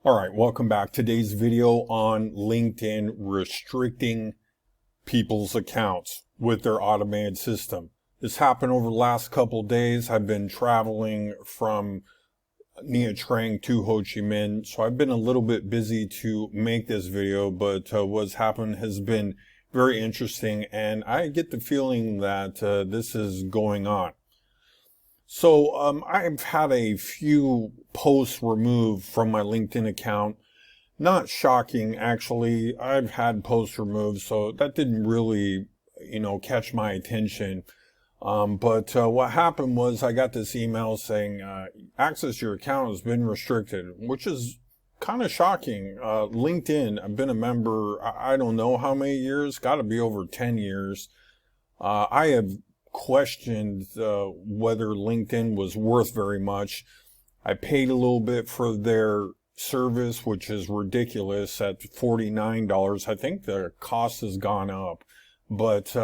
All right, welcome back. Today's video on LinkedIn restricting people's accounts with their automated system. This happened over the last couple of days. I've been traveling from Nha Trang to Ho Chi Minh, so I've been a little bit busy to make this video, but what's happened has been very interesting, and I get the feeling that this is going on. So I've had a few posts removed from my LinkedIn account. Not shocking, actually. I've had posts removed, so that didn't really, catch my attention. But what happened was I got this email saying, access to your account has been restricted, which is kind of shocking. LinkedIn, I've been a member, I don't know how many years, got to be over 10 years. I have questioned whether LinkedIn was worth very much. I paid a little bit for their service, which is ridiculous at $49. I think the cost has gone up, but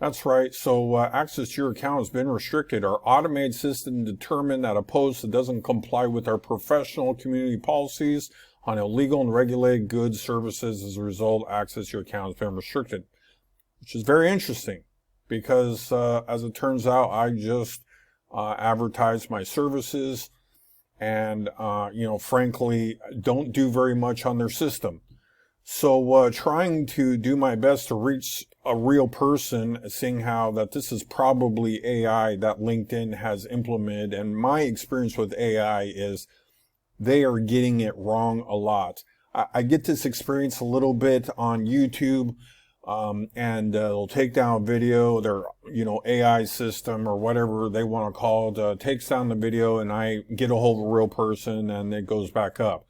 that's right. So access to your account has been restricted. Our automated system determined that a post that doesn't comply with our professional community policies on illegal and regulated goods, services, as a result, access to your account has been restricted, which is very interesting. Because as it turns out, I just advertise my services and, frankly, don't do very much on their system. So trying to do my best to reach a real person, seeing how that this is probably AI that LinkedIn has implemented. And my experience with AI is they are getting it wrong a lot. I get this experience a little bit on YouTube. And they'll take down a video, their, AI system or whatever they want to call it, takes down the video, and I get a hold of a real person and it goes back up.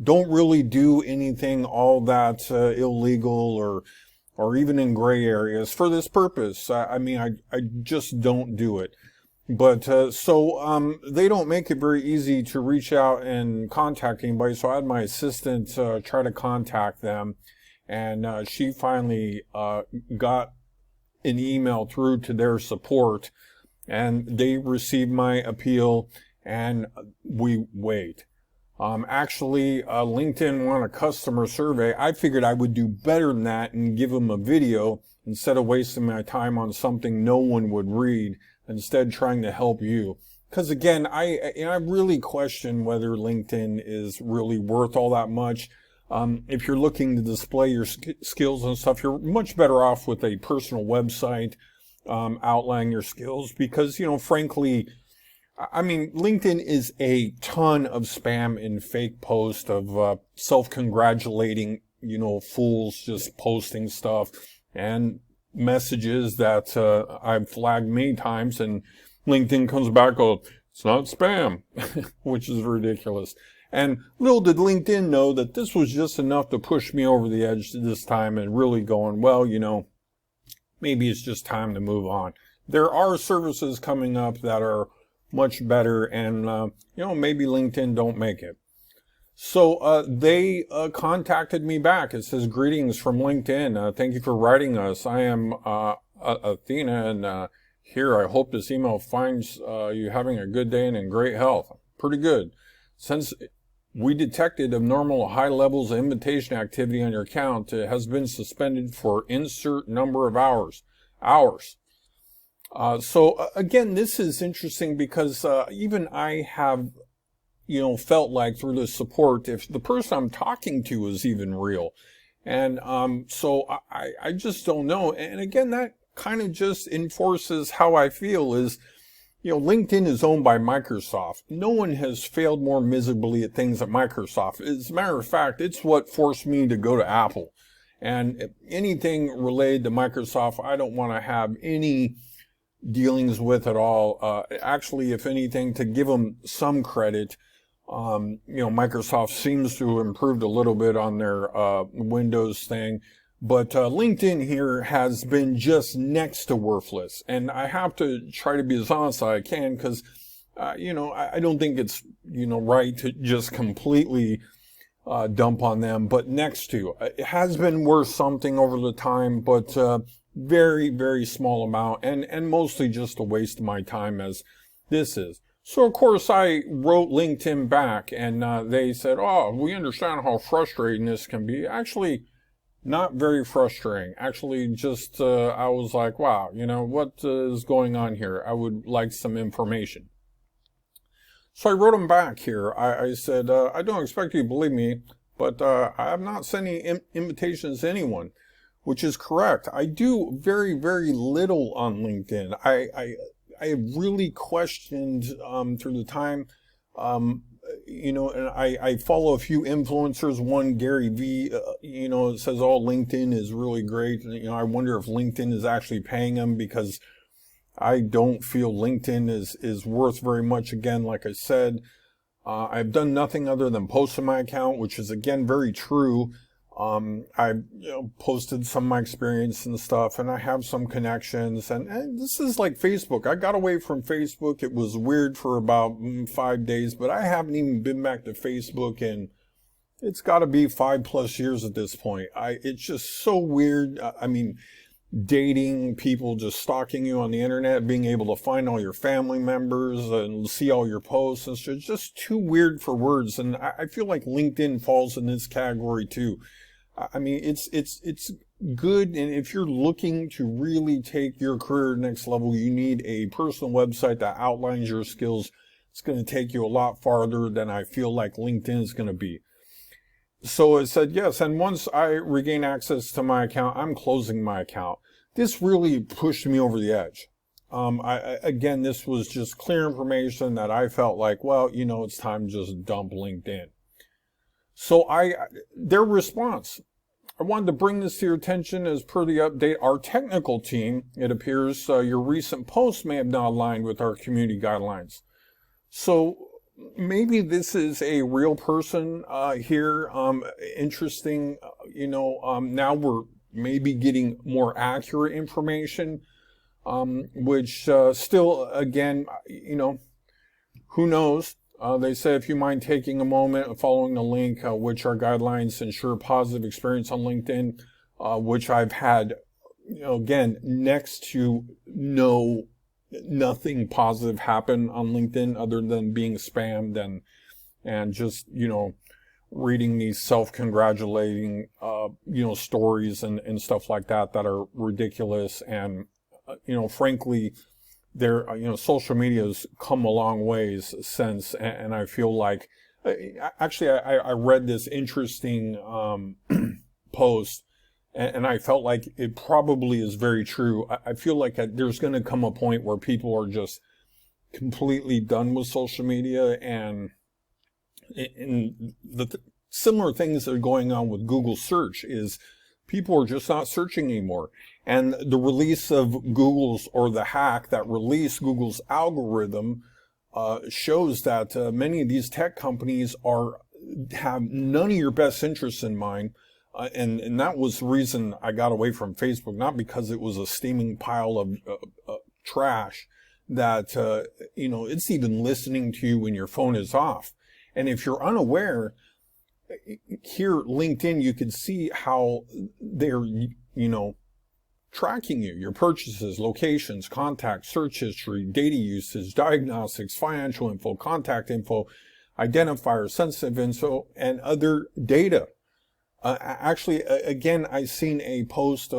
Don't really do anything all that illegal or even in gray areas for this purpose. I just don't do it. But so they don't make it very easy to reach out and contact anybody. So I had my assistant try to contact them. And she finally got an email through to their support, and they received my appeal, and we wait. Actually, LinkedIn won a customer survey. I figured I would do better than that and give them a video instead of wasting my time on something no one would read, instead trying to help you. Because again, I really question whether LinkedIn is really worth all that much. If you're looking to display your skills and stuff, you're much better off with a personal website, outlining your skills because, frankly, LinkedIn is a ton of spam and fake posts of, self-congratulating, fools just posting stuff and messages that, I've flagged many times, and LinkedIn comes back, it's not spam, which is ridiculous. And little did LinkedIn know that this was just enough to push me over the edge this time and really going, well, maybe it's just time to move on. There are services coming up that are much better and, maybe LinkedIn don't make it. So they contacted me back. It says, greetings from LinkedIn. Thank you for writing us. I am Athena, and here I hope this email finds you having a good day and in great health. Pretty good. Since we detected abnormal high levels of invitation activity on your account, it has been suspended for insert number of hours. So again, this is interesting because even I have, felt like through the support, if the person I'm talking to is even real. And so I just don't know. And again, that kind of just enforces how I feel is, LinkedIn is owned by Microsoft. No one has failed more miserably at things at Microsoft. As a matter of fact, it's what forced me to go to Apple. And anything related to Microsoft, I don't want to have any dealings with at all. Actually, if anything, to give them some credit, Microsoft seems to have improved a little bit on their Windows thing. But LinkedIn here has been just next to worthless. And I have to try to be as honest as I can because, I don't think it's, right to just completely dump on them. But next to, it has been worth something over the time, but very, very small amount and mostly just a waste of my time as this is. So of course I wrote LinkedIn back, and they said, "Oh, we understand how frustrating this can be." Actually, not very frustrating. Actually, just I was like, "Wow, what is going on here? I would like some information." So I wrote them back here. I said, "I don't expect you to believe me, but I have not sent any invitations to anyone," which is correct. I do very, very little on LinkedIn. I have really questioned through the time, and I follow a few influencers. One, Gary V, it says, "Oh, LinkedIn is really great." And, I wonder if LinkedIn is actually paying them, because I don't feel LinkedIn is worth very much. Again, like I said, I've done nothing other than post on my account, which is, again, very true. I've posted some of my experience and stuff, and I have some connections, and this is like Facebook. I got away from Facebook. It was weird for about 5 days, but I haven't even been back to Facebook, and it's got to be 5+ years at this point. It's just so weird. I mean, dating, people just stalking you on the internet, being able to find all your family members and see all your posts, and it's just too weird for words. And I feel like LinkedIn falls in this category too. I mean, it's good, and if you're looking to really take your career next level, you need a personal website that outlines your skills. It's going to take you a lot farther than I feel like LinkedIn is going to be. So it said yes, and once I regain access to my account, I'm closing my account. This really pushed me over the edge. Again, this was just clear information that I felt like, well, it's time to just dump LinkedIn. So their response, "I wanted to bring this to your attention as per the update. Our technical team, it appears your recent post may have not aligned with our community guidelines." So maybe this is a real person here. Interesting. Now we're maybe getting more accurate information, which still, again, who knows? They say, "If you mind taking a moment and following the link, which our guidelines ensure positive experience on LinkedIn," which I've had, again, next to nothing positive happen on LinkedIn other than being spammed and just, reading these self-congratulating, stories and stuff like that are ridiculous. And, frankly, social media has come a long ways since, and I feel like, actually, I read this interesting post, and I felt like it probably is very true. I feel like there's going to come a point where people are just completely done with social media, and the similar things that are going on with Google search is people are just not searching anymore. And the release of Google's, or the hack that released Google's algorithm, shows that many of these tech companies have none of your best interests in mind. And that was the reason I got away from Facebook, not because it was a steaming pile of trash that, it's even listening to you when your phone is off. And if you're unaware, here, LinkedIn, you can see how they're, tracking you, your purchases, locations, contacts, search history, data usage, diagnostics, financial info, contact info, identifiers, sensitive info, and other data. Actually, again, I seen a post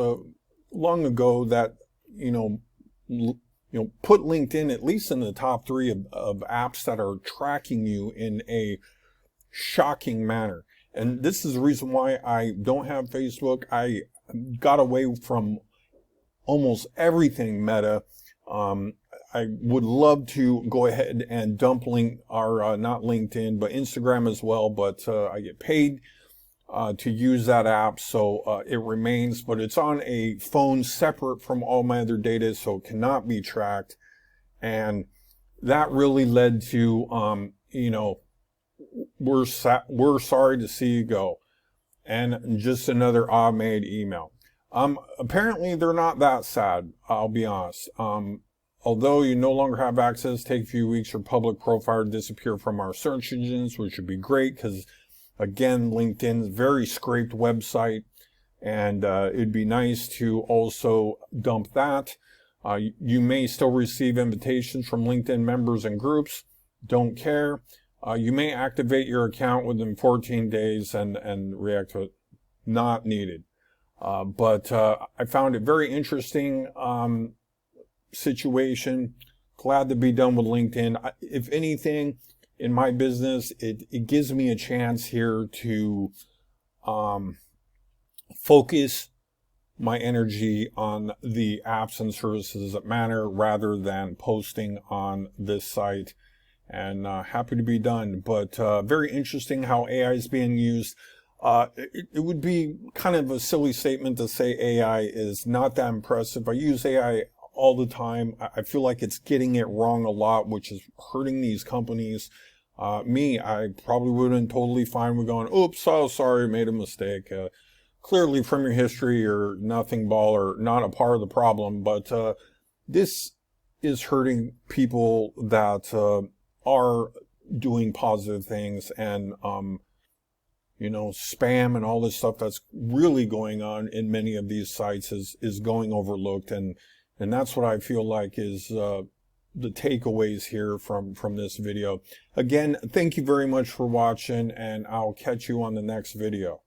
long ago that, put LinkedIn at least in the top 3 of apps that are tracking you in a shocking manner. And this is the reason why I don't have Facebook. I got away from almost everything Meta. I would love to go ahead and dump not LinkedIn, but Instagram as well. But I get paid to use that app, so it remains. But it's on a phone separate from all my other data, so it cannot be tracked. And that really led to, we're sorry to see you go, and just another automated email. Apparently they're not that sad, I'll be honest. Although you no longer have access, take a few weeks for public profile to disappear from our search engines, which would be great, because again, LinkedIn's a very scraped website, and it'd be nice to also dump that. You may still receive invitations from LinkedIn members and groups. don't care. You may activate your account within 14 days and react to it. Not needed. But I found it very interesting situation. Glad to be done with LinkedIn. If anything, in my business, it gives me a chance here to focus my energy on the apps and services that matter rather than posting on this site. And happy to be done. But very interesting how AI is being used. It would be kind of a silly statement to say AI is not that impressive. I use AI all the time. I feel like it's getting it wrong a lot, which is hurting these companies. I probably wouldn't totally fine with going, oops, so sorry, made a mistake. Clearly from your history, you're nothing ball or not a part of the problem. But this is hurting people that are doing positive things, and spam and all this stuff that's really going on in many of these sites is going overlooked, and that's what I feel like is the takeaways here from this video. Again, thank you very much for watching, and I'll catch you on the next video.